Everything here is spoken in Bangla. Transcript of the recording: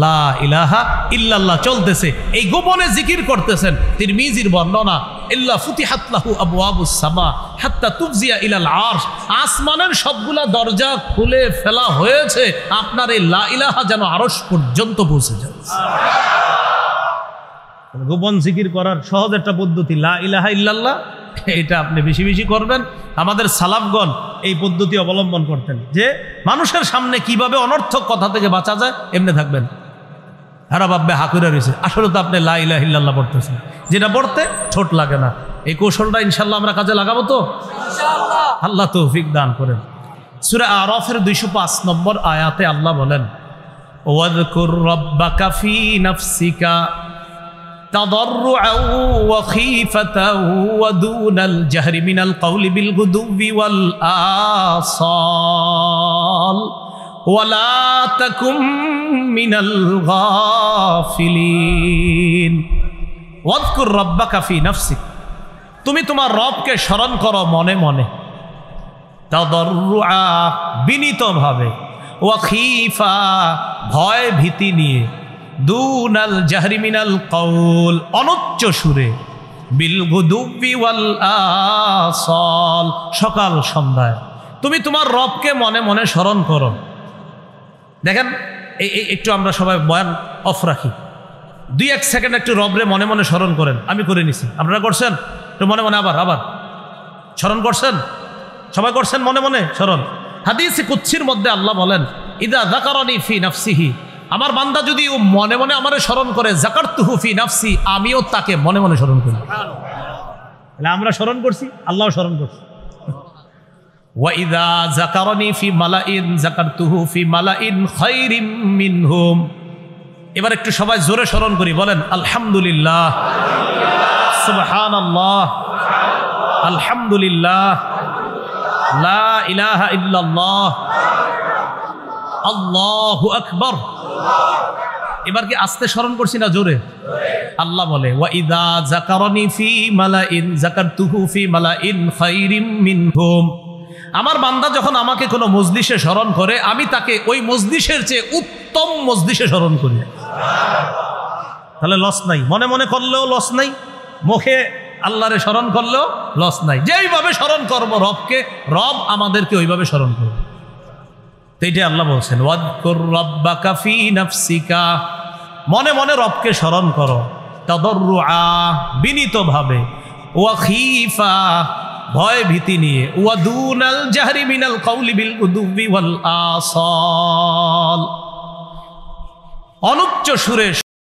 লা ইলাহা ইল্লাল্লাহ চলতেছে, এই গোপনে জিকির করতেছেন। তিরমিজির বর্ণনা, ইল্লা ফুতিহাত লাহু আবওয়াবুস সামা হাত্তা তুফজিয়া ইলাল আরশ, আসমানের সবগুলা দরজা খুলে ফেলা হয়েছে আপনার এই লা ইলাহা যেন আরশ পর্যন্ত পৌঁছে যায়। গোপন জিকির করার সহজ একটা পদ্ধতি লা ইলাহা ইল্লাল্লাহ, এটা আপনি বেশি বেশি করবেন। আমাদের সালাফগণ এই পদ্ধতি অবলম্বন করতেন যে মানুষের সামনে কিভাবে অনর্থক কথা থেকে বাঁচা যায় এমনি থাকবেন। হারা ভাববে হাকুরা রয়েছে, আসলে তো আপনি লা ইলাহা ইল্লাল্লাহ পড়তেছেন, যেটা পড়তে ঠোঁট লাগে না। এই কৌশলটা ইনশাল্লাহ আমরা কাজে লাগাবো তো ইনশাআল্লাহ, আল্লাহ তৌফিক দান করেন। সূরা আরাফের 205 নম্বর আয়াতে আল্লাহ বলেন, ওয়াযকুর রাব্বাকা ফি নাফসিকা تضرعا وخيفة ودون الجهر من القول بالغدو والآصال ولا تكن من الغافلين واذكر ربك في نفسك, তুমি তোমার রবকে স্মরণ করো মনে মনে, তাদাররুআ বিনীতভাবে, ওয়া খীফা ভয় ভীতি নিয়ে, দুনাল জাহরি মিনাল কওল অনুচ্চ সুরে, বিল গুদুবি ওয়াল আসাল সকাল সন্ধ্যায় তুমি তোমার রবকে মনে মনে স্মরণ করো। দেখেন একটু আমরা সবাই বয়ান অফ রাখি, 2-1 সেকেন্ড একটু রবরে মনে মনে স্মরণ করেন। আমি করে নিছি, আপনারা করছেন? একটু মনে মনে আবার স্মরণ করছেন? সবাই করছেন মনে মনে স্মরণ? হাদিসে কুদসির মধ্যে আল্লাহ বলেন, ইদা যাকারানি ফি নাফসিহি, আমার বান্দা যদি ও মনে মনে আমারে স্মরণ করে, যাকারতুহু ফি নাফসি, আমিও তাকে মনে মনে স্মরণ করি। তাহলে আমরা স্মরণ করছি, আল্লাহও স্মরণ করছে। ওয়া ইযা যাকারানি ফি মালাইন যাকারতুহু ফি মালাইন খায়রিম মিনহুম। এবার একটু সবাই জোরে স্মরণ করি, বলেন আলহামদুলিল্লাহ, সুবহানাল্লাহ, আলহামদুলিল্লাহ, লা ইলাহা ইল্লাল্লাহ, আল্লাহু আকবার। এবার কি আস্তে স্মরণ করছি না জোরে? আল্লাহ বলে, ওয়া ইযা যাকারানি ফি মালাইন যাকারতুহু ফি মালাইন খায়রিম মিনহুম। আমার বান্দা যখন আমাকে কোনো মজলিসে স্মরণ করে, আমি তাকে ওই মজলিসের চেয়ে উত্তম মজলিসে স্মরণ করি। তাহলে লস নাই, মনে মনে করলেও লস নাই, মুখে আল্লাহরে স্মরণ করলেও লস নাই। যেইভাবে স্মরণ করব রবকে, রব আমাদেরকে ওইভাবে স্মরণ করবে। এইটা আল্লাহ বলছেন, ওয়াযকুর রাব্বাকা ফি নাফসিকা, মনে মনে রবকে স্মরণ করো, তাদাররুআ বিনীতভাবে, ওয়া খীফা ভয় ভীতি নিয়ে, ওয়া দুনাল জাহরি মিনাল কওলি বিল গুদুবি ওয়াল আসাল অনুচ্চ সুরে